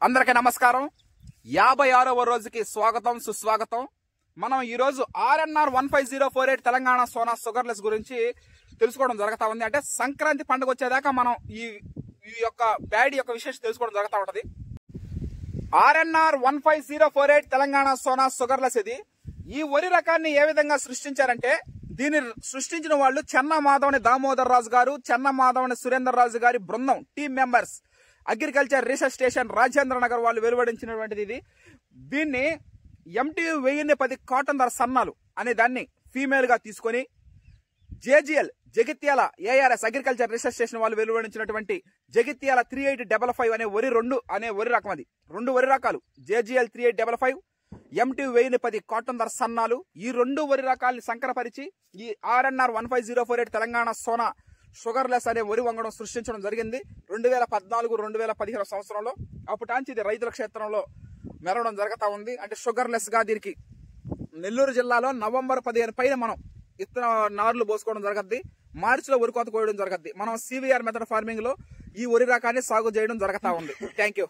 అందరికీ నమస్కారం. 56వ రోజుకి స్వాగతం సుస్వాగతం. మనం ఈ రోజు RNR 15048 తెలంగాణ సోనా షుగర్లెస్ గురించి తెలుసుకోవడం జరుగుతా ఉంది. అంటే సంక్రాంతి పండుగ వచ్చేదాకా మనం ఈ యొక్క బ్యాడ్ యొక్క విశేషం తెలుసుకోవడం జరుగుతూ ఉంటది. RNR 15048 తెలంగాణ సోనా షుగర్లెస్ ఇది. ఈ వరి రకాన్ని ఏ విధంగా సృష్టించారంటే, దీన్ని సృష్టించిన వాళ్ళు చెన్న మాధవని దామోదర్ రాజు గారు, చెన్న మాధవని సురేందర్ రాజు గారి బృందం, team members, agriculture research station Rajendra Nagar వాళ్ళు వెలువడించినటువంటిది ఇది. దీన్ని MTU 1010 కాటన్ ధర సన్నాలు అనే దాన్ని ఫీమేల్ గా తీసుకొని JGL Jagtial ARS agriculture research station వాళ్ళు వెలువడించినటువంటి జగిత్యాల 3855 అనే వరి రకం. అది రెండు వరి రకాలు, JGL 3855, MTU 1010 కాటన్ ధర సన్నాలు. ఈ రెండు వరి రకాలని సంకరపరిచి ఈ RNR 15048 తెలంగాణ సోనా షుగర్లెస్ అనే వరి వంగడం సృష్టించడం జరిగింది 2014-2015 సంవత్సరంలో. అప్పటాంచి ఇది రైతుల క్షేత్రంలో మెరవడం జరుగుతూ ఉంది. అంటే షుగర్లెస్ గా దీనికి నెల్లూరు జిల్లాలో నవంబర్ 15 పైన మనం ఇత్తన నార్లు పోసుకోవడం జరగద్ది. మార్చిలో వరి కోత కోయడం జరగద్ది. మనం CVR మెథడ్ ఫార్మింగ్ లో ఈ వరి రకాన్ని సాగు చేయడం జరుగుతూ ఉంది. Thank you.